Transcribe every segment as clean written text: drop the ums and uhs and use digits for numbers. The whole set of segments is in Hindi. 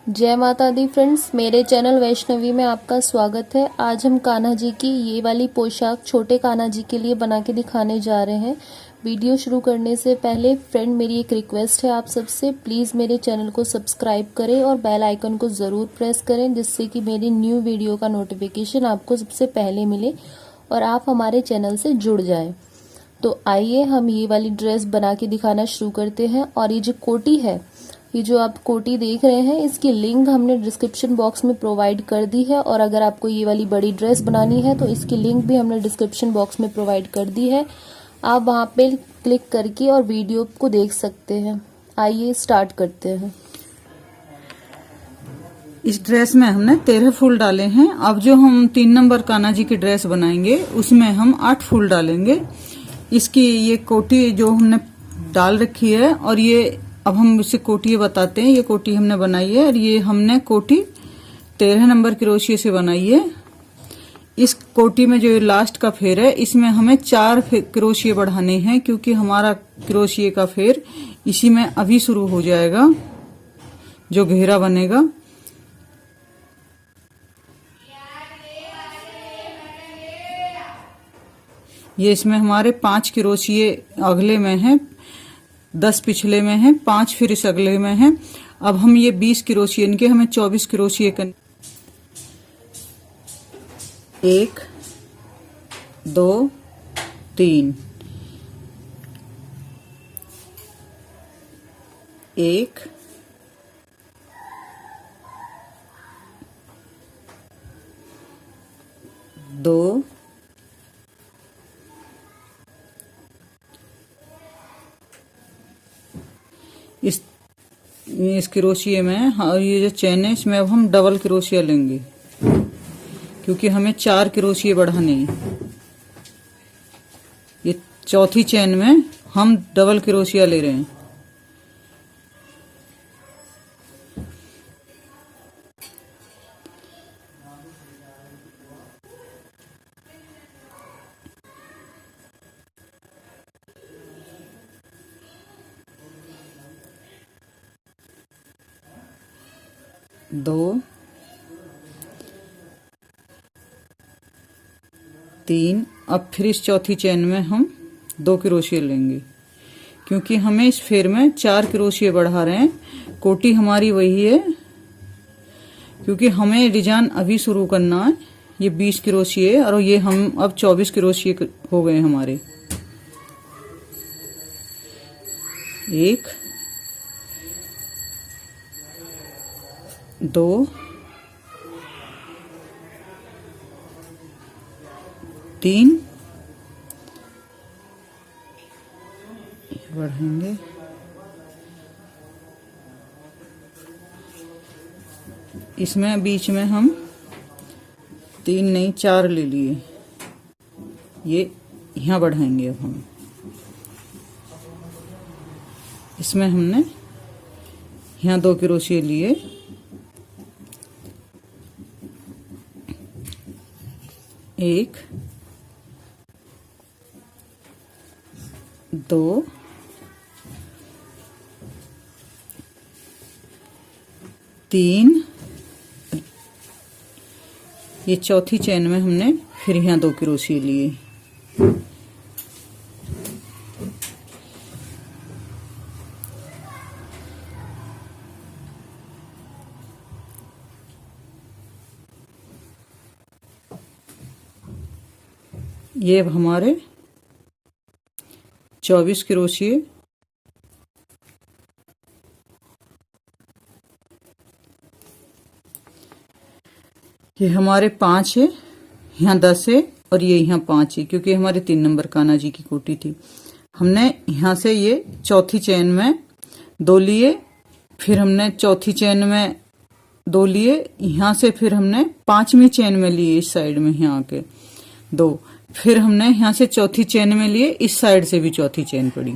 जय माता दी फ्रेंड्स, मेरे चैनल वैष्णवी में आपका स्वागत है। आज हम कान्हा जी की ये वाली पोशाक छोटे कान्हा जी के लिए बना के दिखाने जा रहे हैं। वीडियो शुरू करने से पहले फ्रेंड मेरी एक रिक्वेस्ट है आप सबसे, प्लीज़ मेरे चैनल को सब्सक्राइब करें और बेल आइकन को ज़रूर प्रेस करें, जिससे कि मेरी न्यू वीडियो का नोटिफिकेशन आपको सबसे पहले मिले और आप हमारे चैनल से जुड़ जाएं। तो आइए हम ये वाली ड्रेस बना के दिखाना शुरू करते हैं। और ये जो कोटी है, ये जो आप कोटी देख रहे हैं, इसकी लिंक हमने डिस्क्रिप्शन बॉक्स में प्रोवाइड कर दी है। और अगर आपको ये वाली बड़ी ड्रेस बनानी है तो इसकी लिंक भी हमने डिस्क्रिप्शन बॉक्स में प्रोवाइड कर दी है। आप वहां पे क्लिक करके और वीडियो को देख सकते हैं। आइए स्टार्ट करते हैं। इस ड्रेस में हमने 13 फूल डाले हैं। अब जो हम 3 नंबर कान्हा जी की ड्रेस बनाएंगे उसमें हम 8 फूल डालेंगे। इसकी ये कोटी जो हमने डाल रखी है, और ये अब हम इसे कोटी बताते हैं। ये कोटी हमने बनाई है और ये हमने कोटी 13 नंबर क्रोशिये से बनाई है। इस कोटी में जो लास्ट का फेर है, इसमें हमें 4 क्रोशिये बढ़ाने हैं, क्योंकि हमारा क्रोशिये का फेर इसी में अभी शुरू हो जाएगा, जो घेरा बनेगा। ये इसमें हमारे 5 क्रोशिये अगले में हैं, 10 पिछले में हैं, 5 फिर इस अगले में हैं। अब हम ये 20 क्रोशिये, इनके हमें 24 क्रोशिये करने। 1 2 3 1 2 इस क्रोशिये में, और ये जो चैन है इसमें अब हम डबल क्रोशिया लेंगे, क्योंकि हमें 4 क्रोशिये बढ़ाने हैं। ये चौथी चैन में हम डबल क्रोशिया ले रहे हैं। दो 3। अब फिर इस चौथी चैन में हम 2 क्रोशिये लेंगे, क्योंकि हमें इस फेर में 4 क्रोशिये बढ़ा रहे हैं। कोटी हमारी वही है, क्योंकि हमें डिजाइन अभी शुरू करना है। ये 20 क्रोशिये और ये हम अब 24 क्रोशिये हो गए हमारे। 1 2 3 बढ़ेंगे। इसमें बीच में हम 3 नहीं 4 ले लिए, ये यहाँ बढ़ाएंगे। अब हम इसमें हमने यहाँ 2 क्रोशिये लिए। 1 2 3। ये चौथी चैन में हमने फिर यहाँ 2 क्रोशिये लिए। ये अब हमारे 24 क्रोशिये। ये हमारे 5 है, यहाँ 10 है, और ये यहाँ 5 है, क्योंकि हमारे 3 नंबर कान्हा जी की कोटी थी। हमने यहाँ से ये चौथी चैन में 2 लिए, फिर हमने चौथी चैन में 2 लिए, यहाँ से फिर हमने 5वीं चैन में लिए, इस साइड में यहाँ आके 2, फिर हमने यहाँ से चौथी चैन में लिए, इस साइड से भी चौथी चैन पड़ी।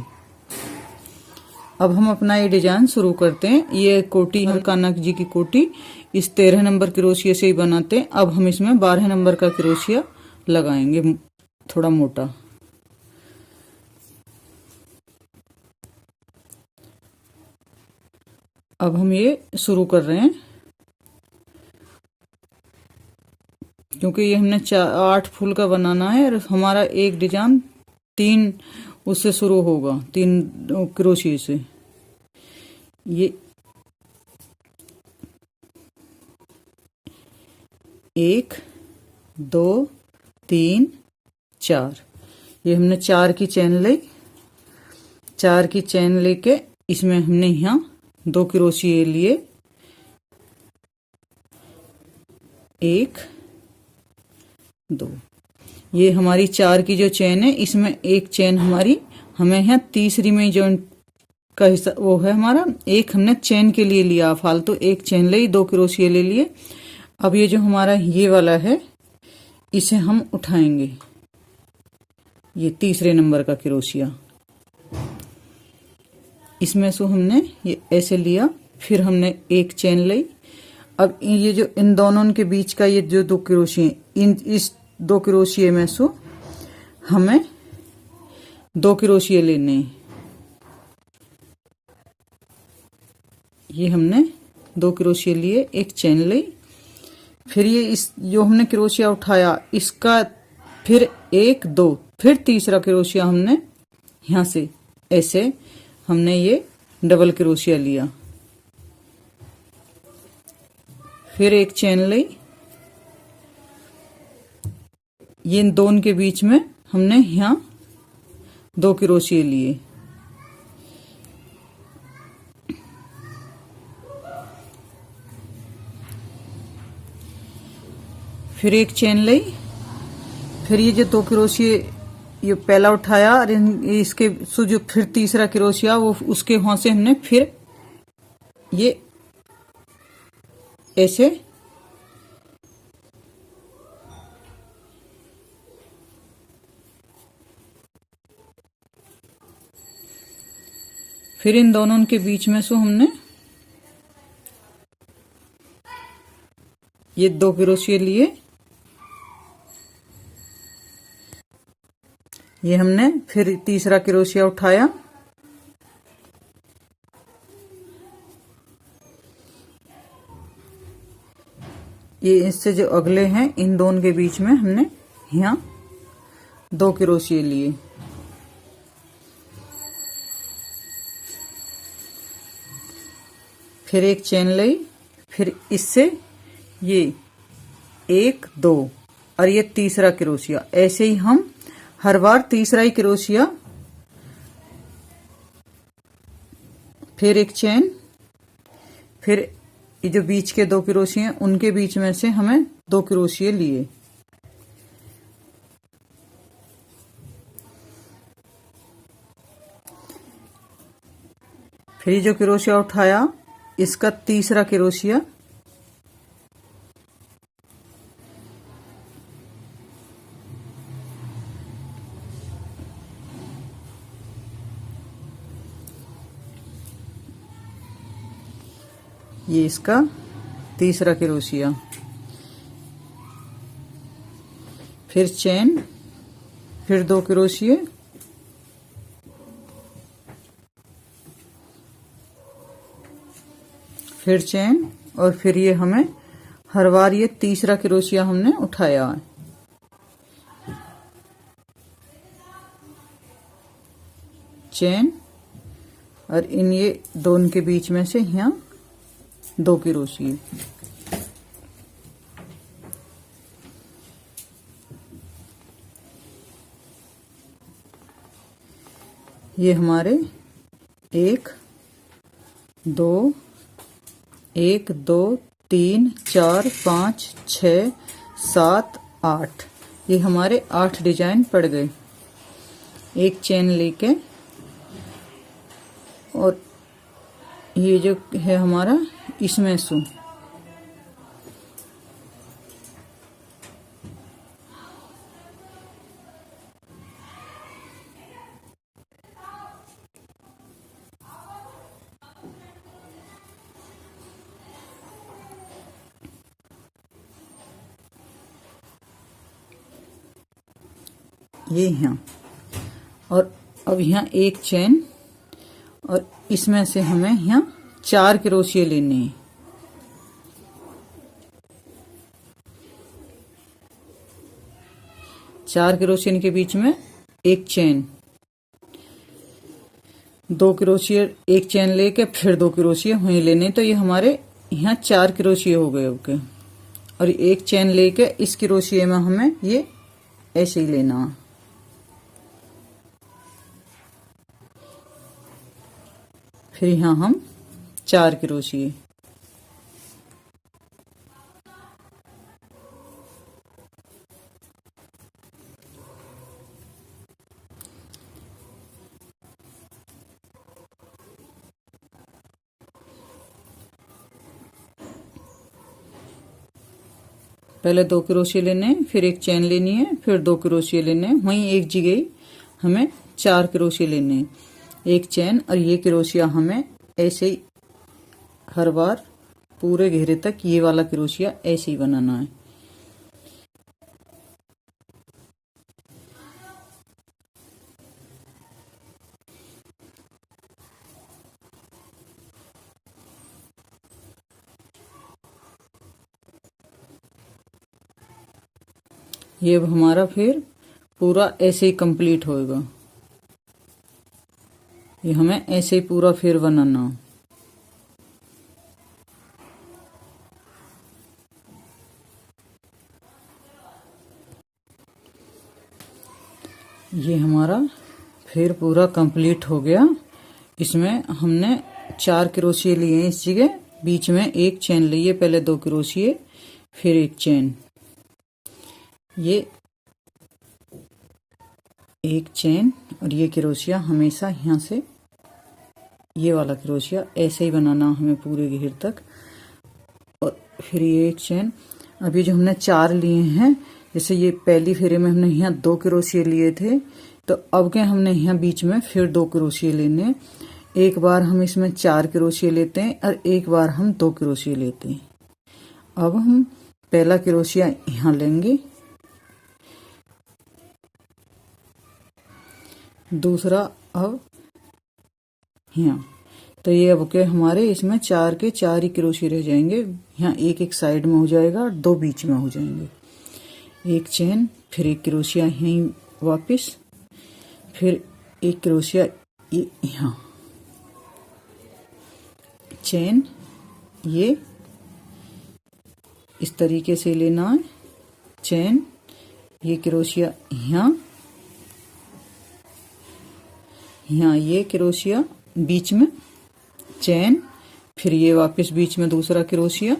अब हम अपना ये डिजाइन शुरू करते हैं। ये कोटी हम कान्हा जी की कोटी इस 13 नंबर क्रोशिये से ही बनाते हैं। अब हम इसमें 12 नंबर का क्रोशिया लगाएंगे, थोड़ा मोटा। अब हम ये शुरू कर रहे हैं। क्योंकि ये हमने 8 फूल का बनाना है और हमारा एक डिजाइन 3 उससे शुरू होगा, 3 क्रोशिये से। ये 1 2 3 4, ये हमने 4 की चेन ली। 4 की चेन लेके इसमें हमने यहाँ 2 क्रोशिये लिए, 1 2। ये हमारी 4 की जो चेन है, इसमें एक चेन हमारी हमें यहाँ तीसरी में जॉइंट का हिस्सा वो है हमारा, एक हमने चेन के लिए लिया फालतू, एक चेन ली, 2 क्रोशिये ले लिए। अब ये जो हमारा ये वाला है, इसे हम उठाएंगे, ये तीसरे नंबर का क्रोशिया, इसमें से हमने ये ऐसे लिया, फिर हमने एक चेन ली। अब ये जो इन दोनों के बीच का ये जो 2 क्रोशिये, इस 2 क्रोशिये में से हमें 2 क्रोशिये लेने हैं। ये हमने 2 क्रोशिये लिए, एक चेन ली, फिर ये इस जो हमने क्रोशिया उठाया इसका फिर 1 2, फिर तीसरा क्रोशिया हमने यहाँ से ऐसे हमने ये डबल क्रोशिया लिया, फिर एक चेन ली, ये इन दोनों के बीच में हमने यहाँ 2 क्रोशिये लिए, फिर एक चेन ली, फिर ये जो 2 क्रोशिये ये पहला उठाया और इसके जो फिर तीसरा क्रोशिया वो उसके वहां से हमने फिर ये ऐसे फिर इन दोनों के बीच में से हमने ये 2 क्रोशिये लिए, ये हमने फिर तीसरा क्रोशिया उठाया, ये इससे जो अगले हैं इन दोनों के बीच में हमने यहाँ 2 क्रोशिये लिए, फिर एक चेन ली, फिर इससे ये 1 2 और ये तीसरा क्रोशिया, ऐसे ही हम हर बार तीसरा ही क्रोशिया, फिर एक चेन, फिर ये जो बीच के 2 क्रोशिये हैं उनके बीच में से हमें 2 क्रोशिये लिए, फिर जो क्रोशिया उठाया इसका तीसरा क्रोशिया, ये इसका तीसरा क्रोशिया, फिर चेन, फिर 2 क्रोशिये, फिर चेन, और फिर ये हमें हर बार ये तीसरा क्रोशिया हमने उठाया है, चेन, और इन ये दोनों के बीच में से यहाँ 2 क्रोशिये, ये हमारे 1 2 1 2 3 4 5 6 7 8, ये हमारे 8 डिजाइन पड़ गए। एक चेन लेके और ये जो है हमारा इसमें से ये यहाँ, और अब यहाँ एक चेन, और इसमें से हमें यहाँ 4 क्रोशिये लेने हैं, 4 क्रोशियन के बीच में एक चेन, 2 क्रोशिया, एक चेन लेके फिर 2 क्रोशिया वहीं लेने। तो ये हमारे यहाँ 4 क्रोशिया हो गए ओके। और एक चेन लेके इस क्रोशिया में हमें ये ऐसे ही लेना है। फिर यहाँ हम 4 क्रोशिया, पहले 2 क्रोशिया लेने, फिर एक चेन लेनी है, फिर 2 क्रोशिया लेने, वहीं एक जगह हमें 4 क्रोशिया लेने, एक चेन। और ये क्रोशिया हमें ऐसे ही हर बार पूरे घेरे तक ये वाला क्रोशिया ऐसे ही बनाना है। ये अब हमारा फिर पूरा ऐसे ही कंप्लीट होएगा। ये हमें ऐसे ही पूरा फिर बनाना। ये हमारा फिर पूरा कंप्लीट हो गया। इसमें हमने 4 क्रोशिया लिए हैं इस जगह, बीच में एक चेन लिए, पहले 2 क्रोशिया फिर एक चेन, ये एक चेन। और ये क्रोशिया हमेशा यहाँ से ये वाला क्रोशिया ऐसे ही बनाना हमें पूरे घेर तक। और फिर ये एक चेन। अभी जो हमने 4 लिए हैं, जैसे ये पहली फेरे में हमने यहाँ 2 क्रोशिया लिए थे, तो अब के हमने यहाँ बीच में फिर 2 क्रोशिया लेने। एक बार हम इसमें 4 क्रोशिया लेते हैं और एक बार हम 2 क्रोशिया लेते हैं। अब हम पहला क्रोशिया यहाँ लेंगे, दूसरा अब यहाँ। तो ये अब के हमारे इसमें 4 के 4 ही क्रोशिया रह जाएंगे। यहाँ एक एक साइड में हो जाएगा और 2 बीच में हो जाएंगे। एक चेन, फिर एक क्रोशिया यहीं वापस, फिर एक क्रोशिया यहाँ, चेन, ये इस तरीके से लेना है, चेन, ये क्रोशिया यहाँ, यहाँ ये क्रोशिया बीच में, चेन, फिर ये वापस बीच में दूसरा क्रोशिया,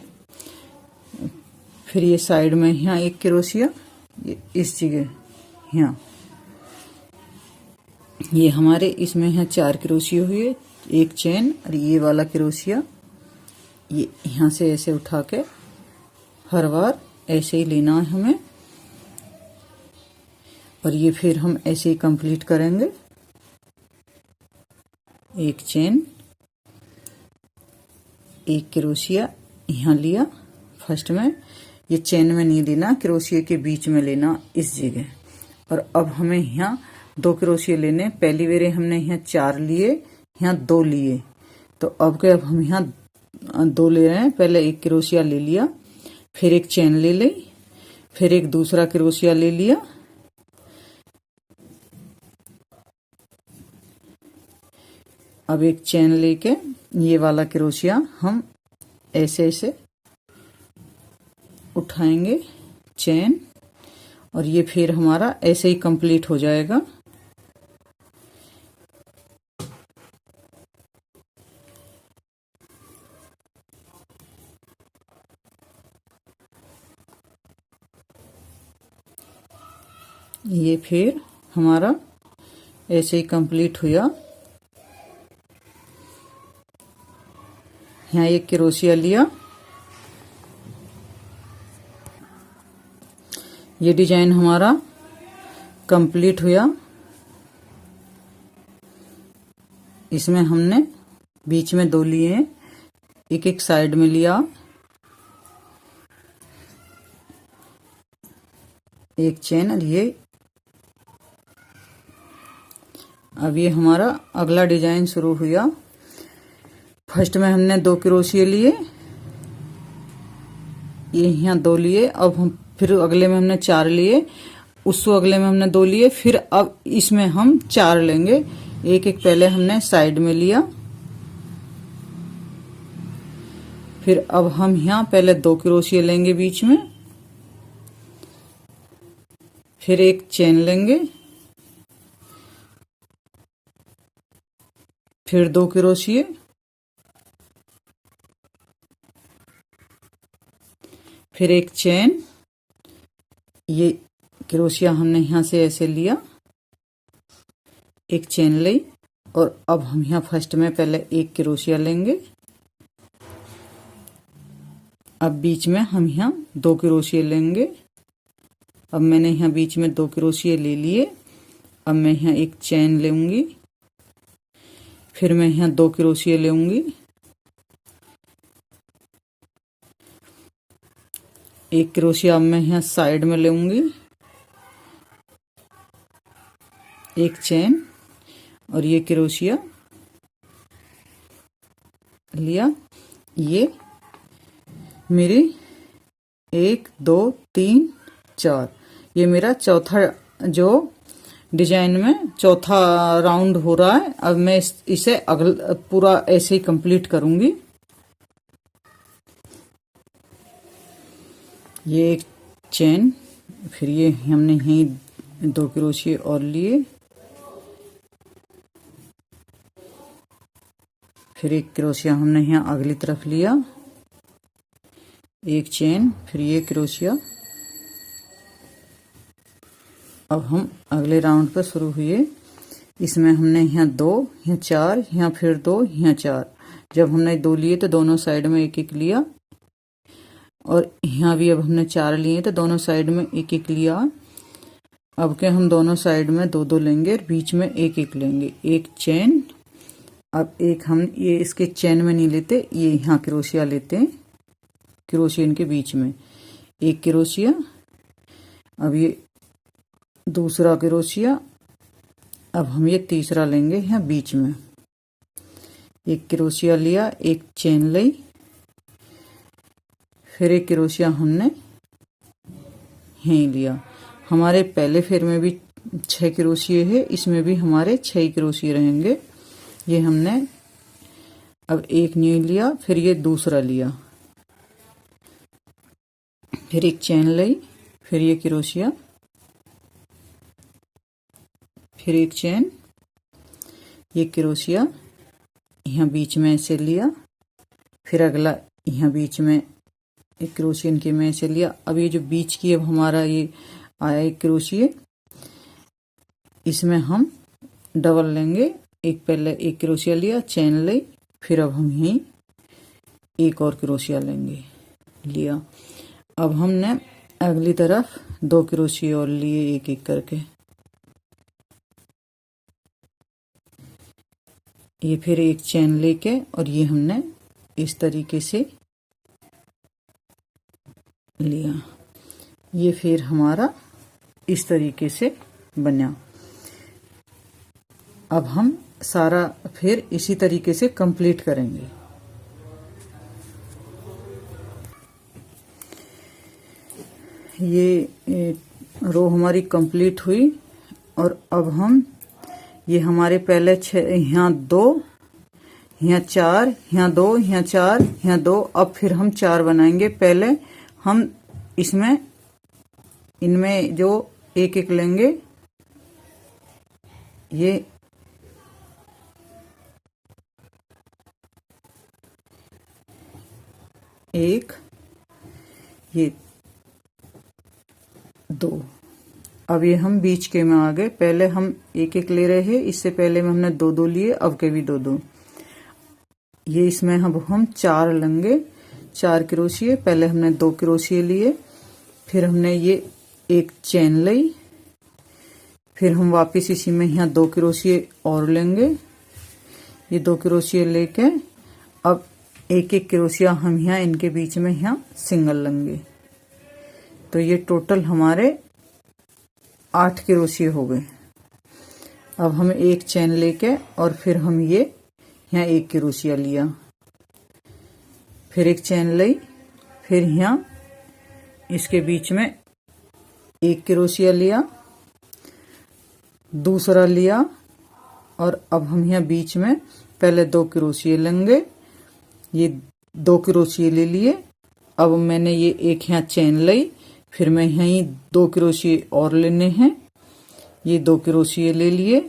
फिर ये साइड में यहाँ एक क्रोशिया, ये इस जगह यहाँ। ये हमारे इसमें यहाँ 4 क्रोशिया हुए, एक चेन और ये वाला क्रोशिया ये यहाँ से ऐसे उठा के हर बार ऐसे ही लेना है हमें। और ये फिर हम ऐसे ही कंप्लीट करेंगे। एक चेन, एक क्रोशिया यहाँ लिया फर्स्ट में, ये चेन में नहीं लेना, क्रोशिया के बीच में लेना इस जगह। और अब हमें यहाँ 2 क्रोशिया लेने। पहली बार हमने यहाँ 4 लिए, यहाँ 2 लिए, तो अब के अब हम यहाँ 2 ले रहे हैं। पहले एक क्रोशिया ले लिया, फिर एक चेन ले ली, फिर एक दूसरा क्रोशिया ले लिया, अब एक चेन लेके ये वाला क्रोशिया हम ऐसे ऐसे उठाएंगे, चेन, और ये फिर हमारा ऐसे ही कंप्लीट हो जाएगा। ये फिर हमारा ऐसे ही कंप्लीट हुआ। यहाँ एक क्रोशिया लिया, ये डिजाइन हमारा कंप्लीट हुआ। इसमें हमने बीच में 2 लिए हैं, एक एक साइड में लिया, एक चेन, और ये अब ये हमारा अगला डिजाइन शुरू हुआ। फर्स्ट में हमने 2 क्रोशिया लिए, ये यहाँ 2 लिए, अब हम फिर अगले में हमने 4 लिए, उससे अगले में हमने 2 लिए, फिर अब इसमें हम 4 लेंगे। एक एक पहले हमने साइड में लिया, फिर अब हम यहाँ पहले 2 क्रोशिया लेंगे बीच में, फिर एक चेन लेंगे, फिर 2 क्रोशिया, फिर एक चेन। ये क्रोशिया हमने यहाँ से ऐसे लिया, एक चेन ली, और अब हम यहाँ फर्स्ट में पहले 1 क्रोशिया लेंगे। अब बीच में हम यहाँ 2 क्रोशिया लेंगे। अब मैंने यहाँ बीच में 2 क्रोशिया ले लिए। अब मैं यहाँ एक चेन लूंगी, फिर मैं यहाँ 2 क्रोशिया लूंगी, एक क्रोशिया अब मैं यहाँ साइड में लूंगी, एक चेन, और ये क्रोशिया लिया। ये मेरी 1 2 3 4, ये मेरा चौथा जो डिजाइन में चौथा राउंड हो रहा है। अब मैं इसे अगला पूरा ऐसे ही कंप्लीट करूंगी। ये एक चेन, फिर ये हमने यहीं 2 क्रोशिया और लिए, फिर एक क्रोशिया हमने यहाँ अगली तरफ लिया, एक चेन, फिर ये क्रोशिया। अब हम अगले राउंड पर शुरू हुए। इसमें हमने यहाँ 2, यहाँ 4, यहाँ फिर 2, यहाँ 4। जब हमने 2 लिए तो दोनों साइड में एक एक लिया, और यहाँ भी अब हमने 4 लिए तो दोनों साइड में एक एक लिया। अब के हम दोनों साइड में 2 2 लेंगे और बीच में एक एक लेंगे, एक चेन। अब एक हम ये इसके चेन में नहीं लेते, ये यहाँ क्रोशिया लेते हैं, क्रोशिया इनके बीच में एक क्रोशिया। अब ये दूसरा क्रोशिया, अब हम ये तीसरा लेंगे यहाँ बीच में, एक क्रोशिया लिया, एक चेन ली, फिर एक क्रोशिया हमने यहीं लिया। हमारे पहले फेर में भी 6 क्रोशिया है, इसमें भी हमारे 6 क्रोशिया रहेंगे। ये हमने अब एक नहीं लिया, फिर ये दूसरा लिया, फिर एक चेन ली, फिर ये क्रोशिया, फिर एक चेन, ये क्रोशिया यहाँ बीच में ऐसे लिया, फिर अगला यहाँ बीच में एक क्रोशिया इनके में ऐसे लिया। अब ये जो बीच की अब हमारा ये आया एक क्रोशिया, इसमें हम डबल लेंगे। एक पहले एक क्रोशिया लिया, चेन ली, फिर अब हम यहीं एक और क्रोशिया लेंगे, लिया। अब हमने अगली तरफ 2 क्रोशिया और लिए एक एक करके। ये फिर एक चेन लेके और ये हमने इस तरीके से लिया। ये फिर हमारा इस तरीके से बना। अब हम सारा फिर इसी तरीके से कंप्लीट करेंगे। ये रो हमारी कंप्लीट हुई, और अब हम ये हमारे पहले 6, यहाँ 2, यहाँ 4, यहाँ 2, यहाँ 4, यहाँ 2। अब फिर हम 4 बनाएंगे। पहले हम इसमें इनमें जो एक एक लेंगे, ये एक, ये 2। अब ये हम बीच के में आ गए। पहले हम एक एक ले रहे हैं, इससे पहले में हमने 2 2 लिए, अब के भी 2 2। ये इसमें हम 4 लेंगे, 4 क्रोशिया। पहले हमने 2 क्रोशिया लिए, फिर हमने ये एक चेन ली, फिर हम वापस इसी में यहाँ 2 क्रोशिया और लेंगे। ये 2 क्रोशिया लेके अब एक एक क्रोशिया हम यहाँ इनके बीच में यहाँ सिंगल लेंगे। तो ये टोटल हमारे 8 क्रोशिया हो गए। अब हम एक चेन लेके और फिर हम ये यहाँ एक क्रोशिया लिया, फिर एक चेन ली, फिर यहाँ इसके बीच में एक क्रोशिया लिया, दूसरा लिया और अब हम यहाँ बीच में पहले 2 क्रोशिये लेंगे। ये 2 क्रोशिये ले लिए। अब मैंने ये एक यहाँ चेन ली, फिर मैं यहीं 2 क्रोशिये और लेने हैं। ये 2 क्रोशिये ले लिए।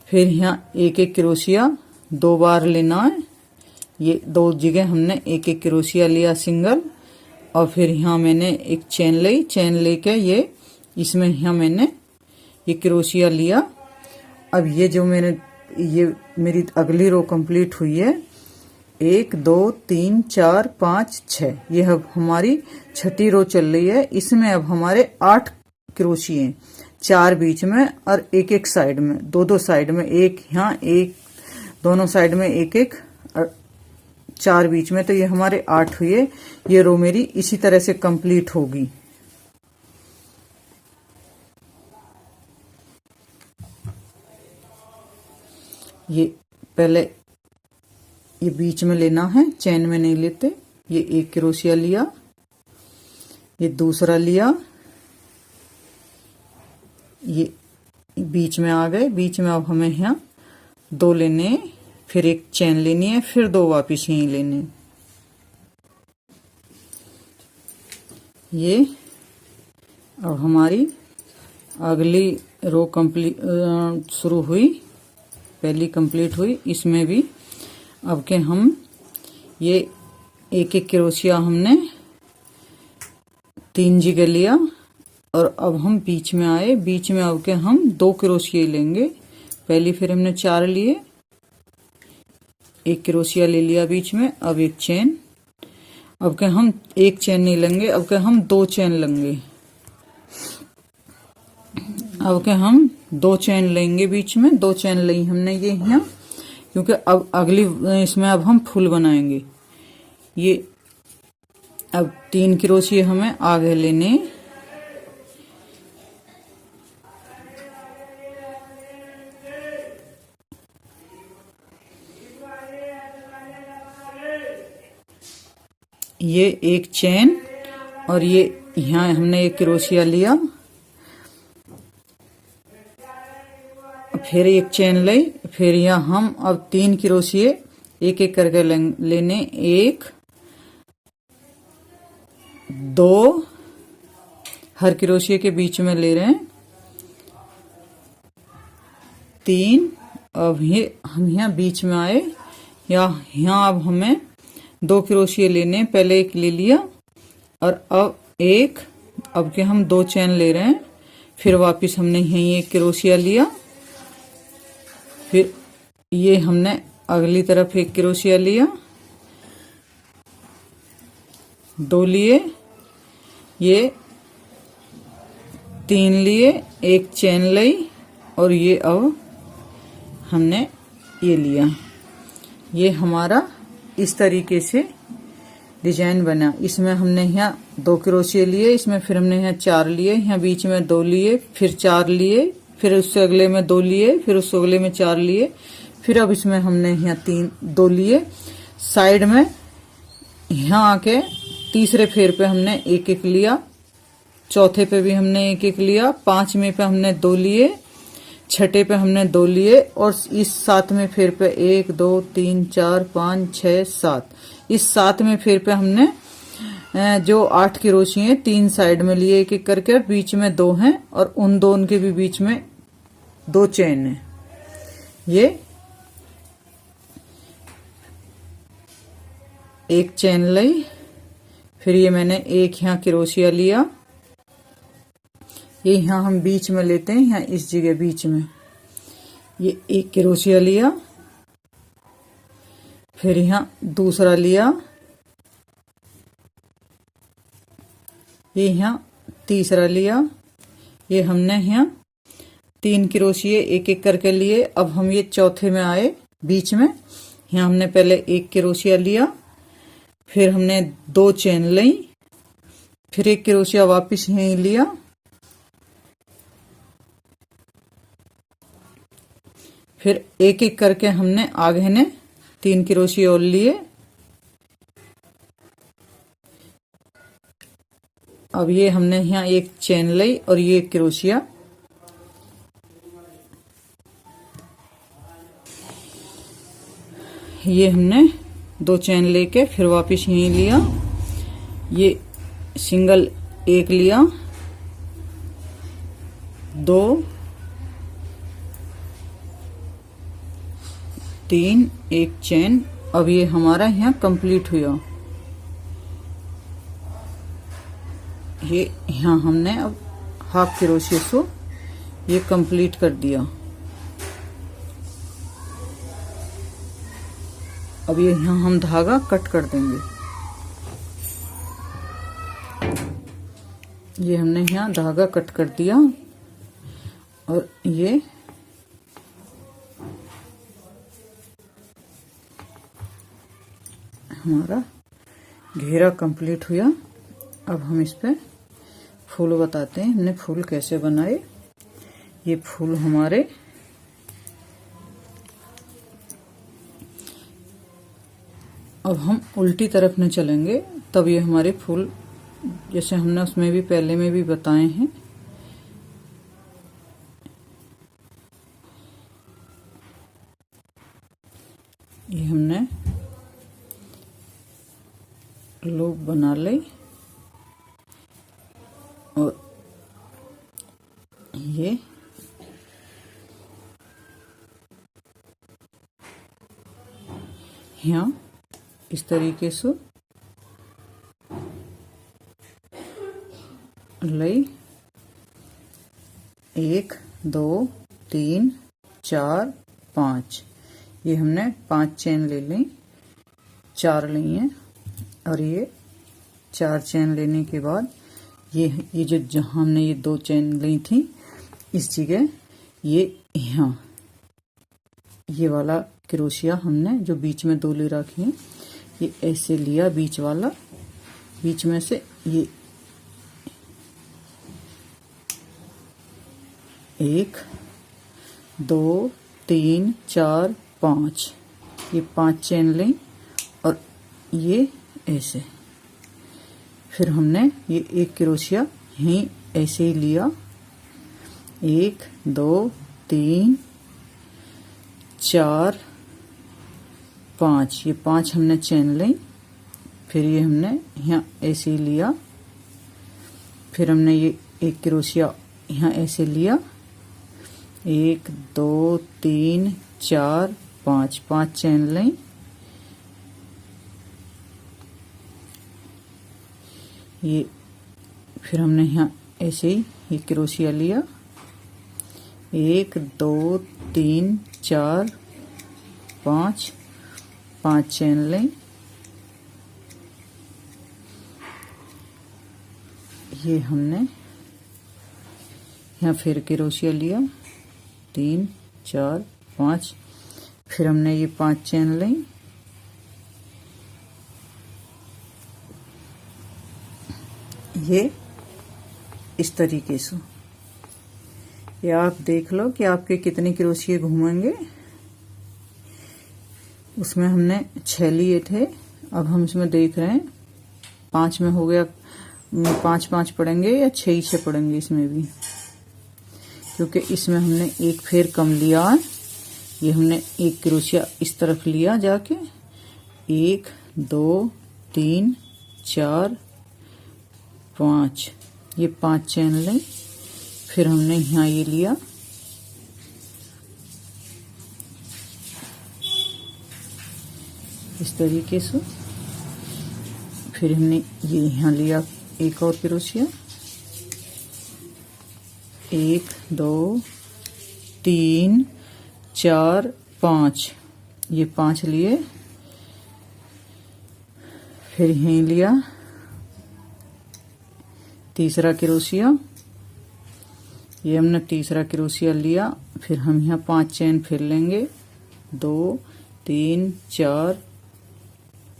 फिर यहाँ एक एक क्रोशिया 2 बार लेना है। ये 2 जगह हमने एक एक क्रोशिया लिया सिंगल, और फिर यहाँ मैंने एक चेन ली। चेन लेके ये इसमें यहाँ मैंने ये क्रोशिया लिया। अब ये जो ये मेरी अगली रो कंप्लीट हुई है। 1 2 3 4 5 6, ये अब हमारी छठी रो चल रही है। इसमें अब हमारे 8 क्रोशिये हैं, 4 बीच में और एक एक साइड में, 2 साइड में, एक यहाँ एक, दोनों साइड में एक एक, 4 बीच में। तो ये हमारे 8 हुए। ये रो मेरी इसी तरह से कंप्लीट होगी। ये पहले ये बीच में लेना है, चेन में नहीं लेते। ये एक क्रोशिया लिया, ये दूसरा लिया, ये बीच में आ गए। बीच में अब हमें यहाँ 2 लेने, फिर एक चेन लेनी है, फिर 2 वापिस यहीं लेने। ये अब हमारी अगली रो कंप्लीट शुरू हुई, पहली कंप्लीट हुई। इसमें भी अब के हम ये एक एक क्रोशिया हमने 3 जगह लिया, और अब हम बीच में आए। बीच में अब के हम 2 क्रोशिये लेंगे। पहली फिर हमने 4 लिए, एक क्रोशिया ले लिया बीच में, अब एक चेन। अब के हम एक चेन नहीं लेंगे, अब के हम 2 चेन लेंगे। अब के हम 2 चेन लेंगे बीच में, 2 चेन ली हमने ये यहाँ, क्योंकि अब अगली इसमें अब हम फूल बनाएंगे। ये अब 3 क्रोशिये हमें आगे लेने। ये एक चेन, और ये यहाँ हमने एक क्रोशिया लिया, फिर एक चेन ली। फिर यहाँ हम अब 3 क्रोशिये एक एक करके लेने। 1 2, हर क्रोशिये के बीच में ले रहे हैं, 3। अब ये हम यहाँ बीच में आए। यहाँ अब हमें 2 क्रोशिये लेने। पहले एक ले लिया, और अब एक, अब के हम 2 चेन ले रहे हैं। फिर वापस हमने यहीं एक क्रोशिया लिया, फिर ये हमने अगली तरफ एक क्रोशिया लिया, 2 लिए, ये 3 लिए, एक चेन ली, और ये अब हमने ये लिया। ये हमारा इस तरीके से डिजाइन बना। इसमें हमने यहाँ 2 क्रोशिये लिए, इसमें फिर हमने यहाँ 4 लिए, यहाँ बीच में 2 लिए, फिर 4 लिए, फिर उससे अगले में 2 लिए, फिर उससे अगले में 4 लिए, फिर अब इसमें हमने यहाँ 2 लिए। साइड में यहाँ आके तीसरे फेर पे हमने एक एक लिया, चौथे पे भी हमने एक एक लिया, 5वें पे हमने 2 लिए, छठे पे हमने 2 लिए, और इस 7वें फेर पे 1 2 3 4 5 6 7, इस 7वें फेर पे हमने जो 8 क्रोशिये हैं 3 साइड में लिए एक एक करके, बीच में 2 हैं, और उन 2 के भी बीच में 2 चेन है। ये एक चेन ली, फिर ये मैंने एक यहाँ क्रोशिया लिया, ये यहाँ हम बीच में लेते हैं, यहाँ इस जगह बीच में ये एक क्रोशिया लिया, फिर यहाँ दूसरा लिया, ये यहाँ तीसरा लिया, ये हमने यहाँ 3 क्रोशिये एक एक करके लिए। अब हम ये चौथे में आए बीच में, यहाँ हमने पहले एक क्रोशिया लिया, फिर हमने 2 चेन ली, फिर एक क्रोशिया वापस यहीं लिया, फिर एक एक करके हमने आगे ने 3 क्रोशिये और लिए। अब ये हमने यहाँ एक चेन ली और ये क्रोशिया, ये हमने 2 चैन लेके फिर वापस यहीं लिया, ये सिंगल एक लिया, 2 3 एक चैन। अब ये हमारा यहाँ कंप्लीट हुआ। ये यहाँ हमने अब हाफ क्रोशिया से ये कंप्लीट कर दिया। अब ये यहाँ हम धागा कट कर देंगे। ये हमने यहाँ धागा कट कर दिया और ये हमारा घेरा कंप्लीट हुआ। अब हम इस पे फूल बताते हैं हमने फूल कैसे बनाए। ये फूल हमारे अब हम उल्टी तरफ में चलेंगे, तब ये हमारे फूल जैसे हमने उसमें भी पहले में भी बताए हैं। ये हमने लूप बना ले और ये यहाँ इस तरीके से ले 1 2 3 4 5। ये हमने 5 चेन ले ली, 4 ली हैं और ये 4 चेन लेने के बाद ये जो जहां हमने ये 2 चेन ली थी इस जगह ये यहाँ ये वाला क्रोशिया हमने जो बीच में 2 ले रखे हैं ये ऐसे लिया, बीच वाला, बीच में से ये 1 2 3 4 5 ये 5 चेन लें और ये ऐसे। फिर हमने ये एक क्रोशिया यहीं ऐसे ही लिया, 1 2 3 4 5 ये 5 हमने चेन ली। फिर ये हमने यहाँ ऐसे ही लिया, फिर हमने ये एक क्रोशिया यहाँ ऐसे लिया, 1 2 3 4 5 5 चेन ली। ये फिर हमने यहाँ ऐसे ही ये क्रोशिया लिया, 1 2 3 4 5 5 चेन लें। ये हमने यहाँ फिर क्रोशिया लिया, 3 4 5 फिर हमने ये 5 चेन लें। ये इस तरीके से ये आप देख लो कि आपके कितने क्रोशिये घूमेंगे। उसमें हमने 6 लिए थे, अब हम इसमें देख रहे हैं 5 में हो गया, 5 5 पड़ेंगे या 6 6 पड़ेंगे इसमें भी, क्योंकि इसमें हमने एक फेर कम लिया। ये हमने एक क्रोशिया इस तरफ लिया जाके, 1 2 3 4 5 ये 5 चेन लें। फिर हमने यहाँ ये लिया, इस तरीके से। फिर हमने ये यहाँ लिया एक और क्रोशिया, 1 2 3 4 5 ये 5 लिए। फिर यहीं लिया तीसरा क्रोशिया, ये हमने तीसरा क्रोशिया लिया। फिर हम यहाँ 5 चेन फिर लेंगे, 2 3 4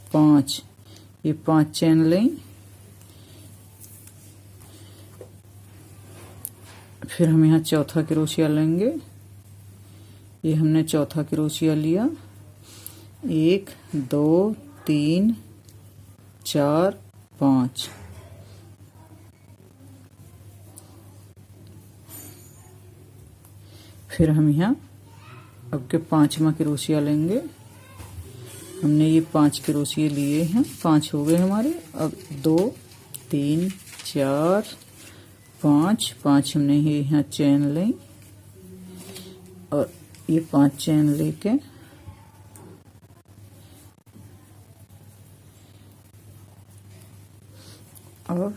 5 ये 5 चेन लें। फिर हम यहाँ चौथा क्रोशिया लेंगे, ये हमने चौथा क्रोशिया लिया, 1 2 3 4 5 फिर हम यहाँ अब के 5वां क्रोशिया लेंगे, हमने ये 5 क्रोशिये लिए हैं, 5 हो गए हमारे। अब 2 3 4 5 5 हमने ये यहाँ चेन ली और ये 5 चेन लेके और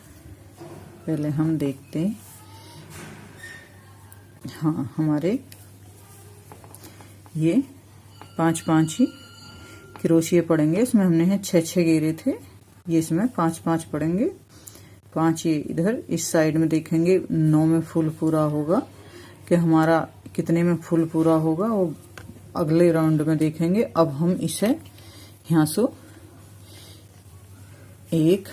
पहले हम देखते हैं। हाँ, हमारे ये 5 ही क्रोशिये पड़ेंगे। इसमें हमने है 6 घेरे थे, ये इसमें 5 पड़ेंगे। 5 ये इधर इस साइड में देखेंगे 9 में फुल पूरा होगा कि हमारा कितने में फुल पूरा होगा, वो अगले राउंड में देखेंगे। अब हम इसे यहाँ से 1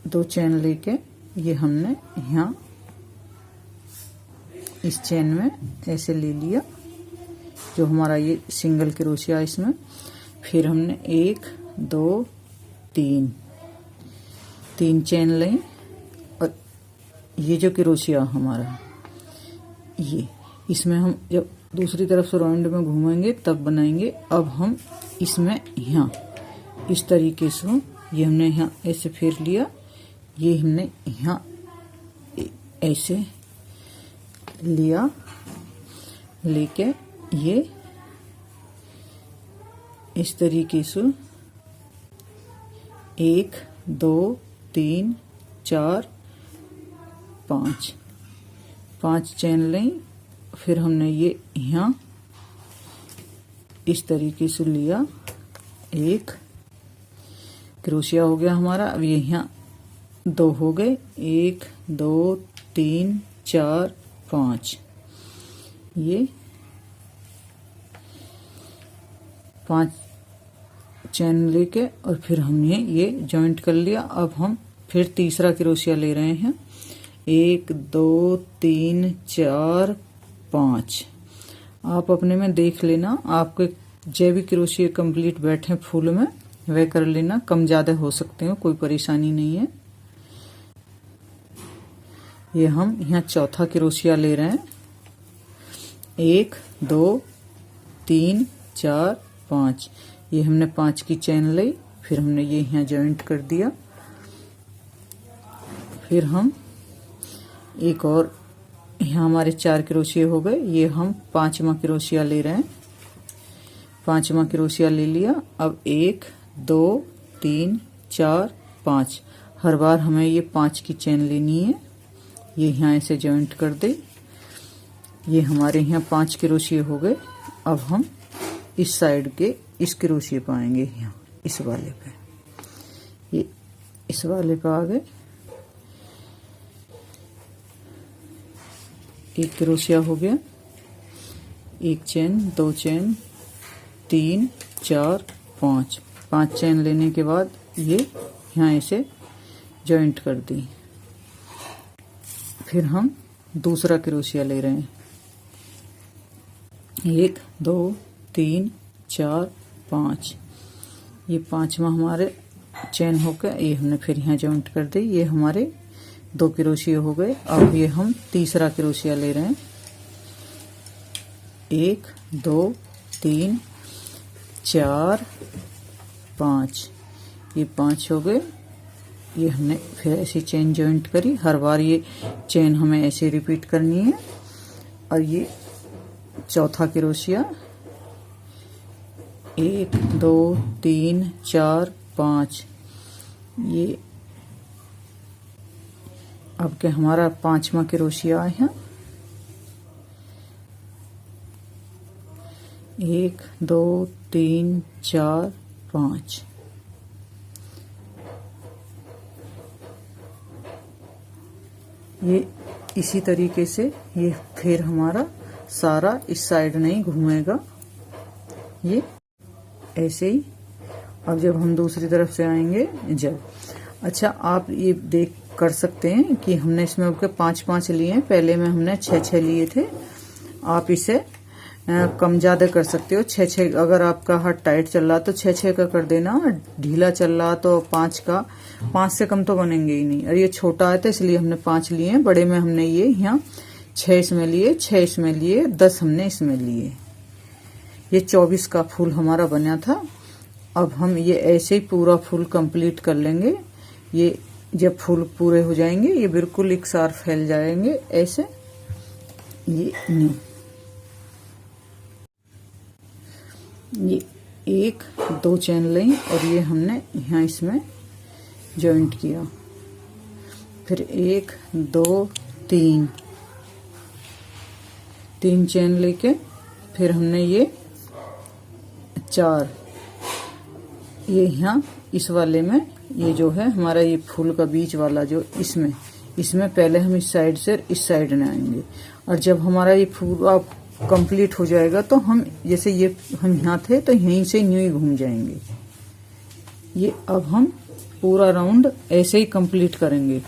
2 चेन लेके ये हमने यहाँ इस चेन में ऐसे ले लिया, जो हमारा ये सिंगल क्रोशिया इसमें। फिर हमने 1 2 3 चेन लें और ये जो क्रोशिया हमारा ये इसमें हम जब दूसरी तरफ से राउंड में घूमेंगे तब बनाएंगे। अब हम इसमें यहाँ इस तरीके से ये हमने यहाँ ऐसे फेर लिया, ये हमने यहाँ ऐसे लिया, लेके ये इस तरीके से 1 2 3 4 5 चेन लें। फिर हमने ये यहाँ इस तरीके से लिया, 1 क्रोशिया हो गया हमारा। अब ये यहाँ 2 हो गए, 1 2 3 4 5, ये 5 चैन लेके और फिर हमने ये जॉइंट कर लिया। अब हम फिर तीसरा क्रोशिया ले रहे हैं, 1 2 3 4 5। आप अपने में देख लेना, आपके जो भी क्रोशिया कंप्लीट बैठे फुल में वह कर लेना, कम ज्यादा हो सकते हो, कोई परेशानी नहीं है। ये हम यहाँ चौथा क्रोशिया ले रहे हैं, 1 2 3 4 5। ये हमने 5 की चेन ली, फिर हमने ये यहाँ जॉइंट कर दिया। फिर हम एक और यहाँ हमारे 4 क्रोशिया हो गए, ये हम 5वां क्रोशिया ले रहे हैं। 5वां क्रोशिया ले लिया। अब 1 2 3 4 5, हर बार हमें ये 5 की चेन लेनी है। ये यहाँ ऐसे जॉइंट कर दे, ये हमारे यहाँ 5 क्रोशिया हो गए। अब हम इस साइड के इस क्रोशिया पे आएंगे, यहाँ इस वाले पे, ये इस वाले पे आ गए। 1 क्रोशिया हो गया, 1 चेन 2 चेन 3 4 5 चेन लेने के बाद ये यहाँ ऐसे जॉइंट कर दी। फिर हम दूसरा क्रोशिया ले रहे हैं, 1 2 3 4 5। ये 5वां हमारे चेन हो गया, ये हमने फिर यहाँ जॉइंट कर दी। ये हमारे 2 क्रोशिया हो गए। अब ये हम तीसरा क्रोशिया ले रहे हैं, 1 2 3 4 5। ये 5 हो गए। ये हमने फिर ऐसे चेन जॉइंट करी, हर बार ये चेन हमें ऐसे रिपीट करनी है। और ये चौथा क्रोशिया, 1 2 3 4 5। ये अब के हमारा 5वां क्रोशिया है, 1 2 3 4 5। ये इसी तरीके से ये फिर हमारा सारा इस साइड नहीं घूमेगा, ये ऐसे ही। अब जब हम दूसरी तरफ से आएंगे जब, अच्छा आप ये देख कर सकते हैं कि हमने इसमें अब के 5 लिए हैं, पहले में हमने 6 लिए थे। आप इसे कम ज्यादा कर सकते हो, 6 अगर आपका हाथ टाइट चल रहा तो 6 का कर देना, ढीला चल रहा तो 5 का। 5 से कम तो बनेंगे ही नहीं। और ये छोटा है तो इसलिए हमने 5 लिए हैं, बड़े में हमने ये यहाँ 6 इसमें लिए, 6 इसमें लिए, 10 हमने इसमें लिए। ये 24 का फूल हमारा बना था। अब हम ये ऐसे ही पूरा फूल कंप्लीट कर लेंगे। ये जब फूल पूरे हो जाएंगे ये बिल्कुल एक साथ फैल जाएंगे ऐसे। ये नहीं, ये 1 2 चेन लें और ये हमने यहाँ इसमें जॉइंट किया। फिर 1 2 3 चेन लेके फिर हमने ये 4 ये यहाँ इस वाले में, ये जो है हमारा ये फूल का बीच वाला जो इसमें पहले हम इस साइड से इस साइड में आएंगे। और जब हमारा ये पूरा कंप्लीट हो जाएगा तो हम जैसे ये हम यहाँ थे तो यहीं से न्यू ही घूम जाएंगे। ये अब हम पूरा राउंड ऐसे ही कंप्लीट करेंगे।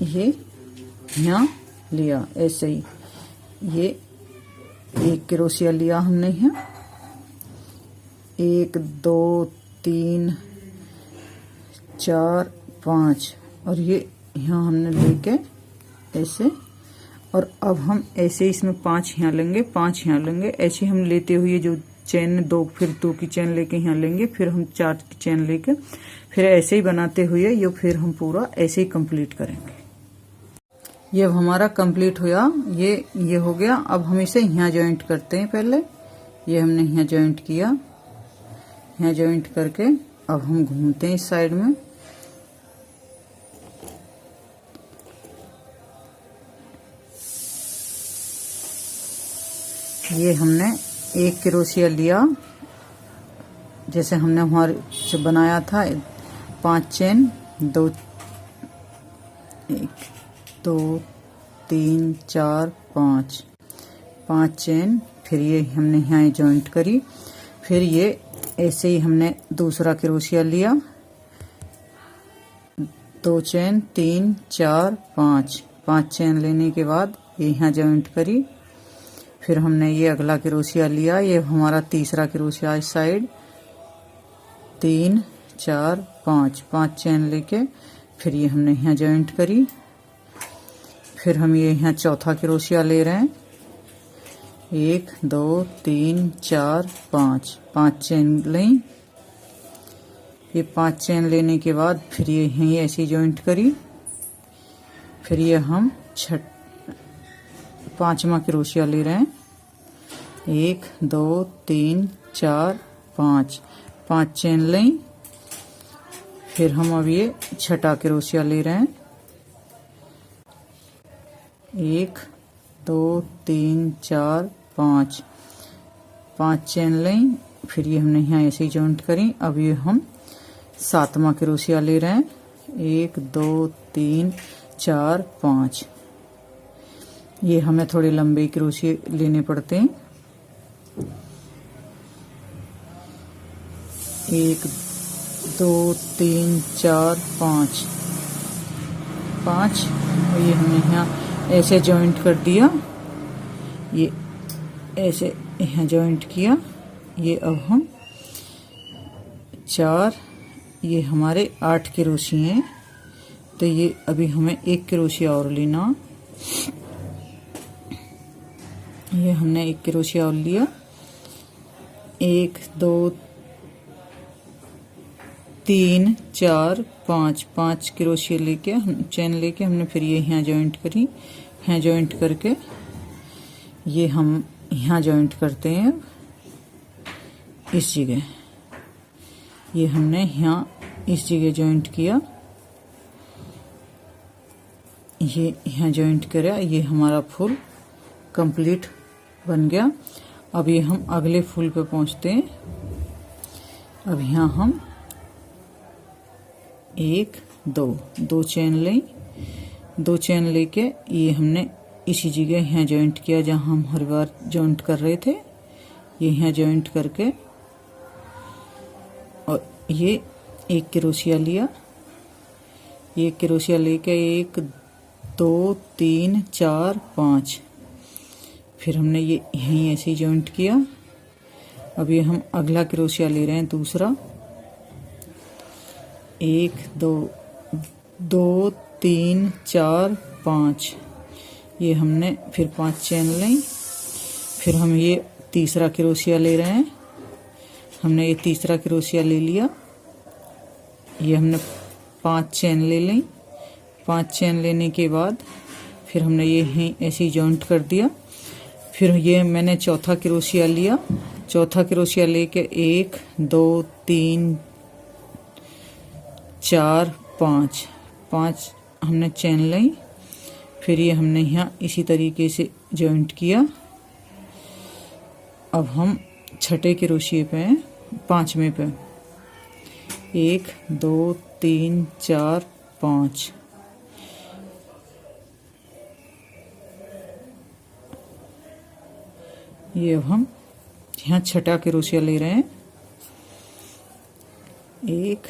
ये यहाँ लिया ऐसे ही, ये 1 क्रोशिया लिया हमने यहाँ, 1 2 3 4 5 और ये यहाँ हमने लेके ऐसे। और अब हम ऐसे इसमें 5 यहाँ लेंगे, 5 यहाँ लेंगे। ऐसे हम लेते हुए जो चेन 2 फिर 2 की चेन लेके यहाँ लेंगे, फिर हम 4 की चेन लेके फिर ऐसे ही बनाते हुए ये फिर हम पूरा ऐसे ही कंप्लीट करेंगे। ये हमारा कंप्लीट हुआ, ये हो गया। अब हम इसे यहाँ जॉइंट करते हैं। पहले ये हमने यहाँ जॉइंट किया, यहाँ जॉइंट करके अब हम घूमते हैं इस साइड में। ये हमने 1 क्रोशिया लिया जैसे हमने हमारे से बनाया था। 5 चेन 2 1 2 3 4 5 चेन, फिर ये हमने यहाँ जॉइंट करी। फिर ये ऐसे ही हमने दूसरा क्रोशिया लिया, 2 चेन 3 4 5 चेन लेने के बाद ये यहाँ जॉइंट करी। फिर हमने ये अगला क्रोशिया लिया, ये हमारा तीसरा क्रोशिया इस साइड, 3 4 5 चेन लेके फिर ये हमने यहाँ जॉइंट करी। फिर हम ये यहाँ चौथा क्रोशिया ले रहे हैं, 1 2 3 4 5 चेन लें। ये 5 चेन लेने के बाद फिर ये यहीं ऐसी जॉइंट करी। फिर ये हम 5वां क्रोशिया ले रहे हैं, 1 2 3 4 5 चेन लें। फिर हम अब ये 6ठा क्रोशिया ले रहे हैं, 1 2 3 4 5 चेन लें। फिर ये हमने यहाँ ऐसे ही जॉइंट करी। अब ये हम 7वां क्रोशिया ले रहे हैं, 1 2 3 4 5। ये हमें थोड़े लंबे क्रोशिया लेने पड़ते हैं, 1 2 3 4 5 और ये हमने यहाँ ऐसे जॉइंट कर दिया। ये ऐसे यहाँ जॉइंट किया। ये अब हम 4, ये हमारे 8 क्रोशिया हैं। तो ये अभी हमें 1 क्रोशिया और लेना। ये हमने 1 क्रोशिया और लिया, 1 2 3 4 5 क्रोशिया लेके हम चेन लेके हमने फिर ये यहाँ जॉइंट करी। यहाँ जॉइंट करके ये हम यहाँ जॉइंट करते हैं इस जगह। ये हमने यहाँ इस जगह जॉइंट किया, ये यहाँ जॉइंट करा। ये हमारा फूल कंप्लीट बन गया। अब ये हम अगले फूल पे पहुंचते हैं। अब यहाँ हम 1 2 चेन लें, 2 चेन लेके ये हमने इसी जगह यहाँ जॉइंट किया जहाँ हम हर बार जॉइंट कर रहे थे। ये यहाँ जॉइंट करके और ये 1 क्रोशिया लिया, ये क्रोशिया लेके 1 2 3 4 5। फिर हमने ये यहीं ऐसे ही जॉइंट किया। अब ये हम अगला क्रोशिया ले रहे हैं दूसरा, 1 2 3 4 5। ये हमने फिर 5 चेन ली। फिर हम ये तीसरा क्रोशिया ले रहे हैं। हमने ये तीसरा क्रोशिया ले लिया। ये हमने 5 चेन ले ली। 5 चेन लेने के बाद फिर हमने ये ऐसे ही जॉइंट कर दिया। फिर ये मैंने चौथा क्रोशिया लिया। चौथा क्रोशिया लेके 1 2 3 4 5 हमने चेन ली। फिर ये हमने यहाँ इसी तरीके से जॉइंट किया। अब हम छठे क्रोशिये पे हैं, 5वें पे 1 2 3 4 5। ये अब हम यहाँ छठा क्रोशिया ले रहे हैं। 1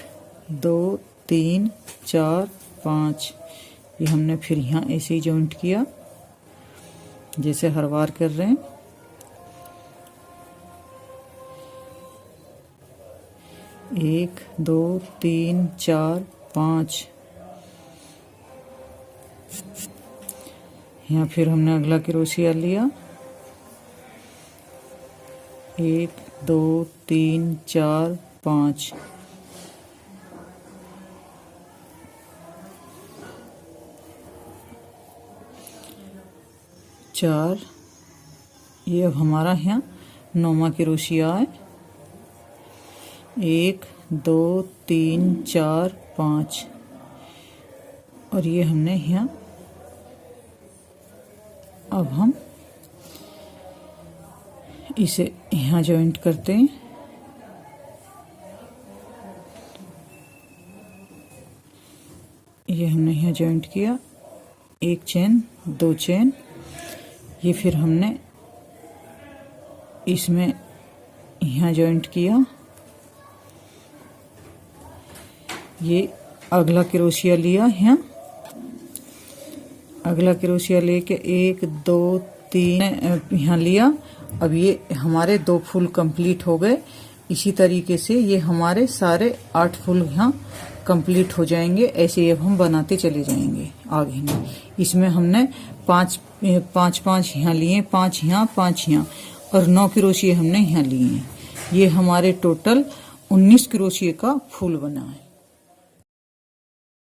2 3 4 5। ये हमने फिर यहाँ ऐसे ही जॉइंट किया जैसे हर बार कर रहे हैं। 1 2 3 4 5। यहाँ फिर हमने अगला क्रोशिया लिया। 1 2 3 4 5। ये अब हमारा यहाँ 9वां क्रोशिया है। 1 2 3 4 5। और ये हमने यहाँ अब हम इसे यहाँ जॉइंट करते हैं। ये हमने यहाँ जॉइंट किया, 1 चेन 2 चेन। ये फिर हमने इसमें यहाँ जॉइंट किया। ये अगला क्रोशिया लिया यहाँ। अगला क्रोशिया लेके 1 2 3 यहाँ लिया। अब ये हमारे 2 फूल कंप्लीट हो गए। इसी तरीके से ये हमारे सारे 8 फूल यहाँ कंप्लीट हो जाएंगे। ऐसे अब हम बनाते चले जाएंगे आगे में। इसमें हमने 5 यहाँ लिए, 5 यहाँ 5 यहाँ और 9 क्रोशिये हमने यहाँ लिए हैं। ये हमारे टोटल 19 क्रोशिये का फूल बना है।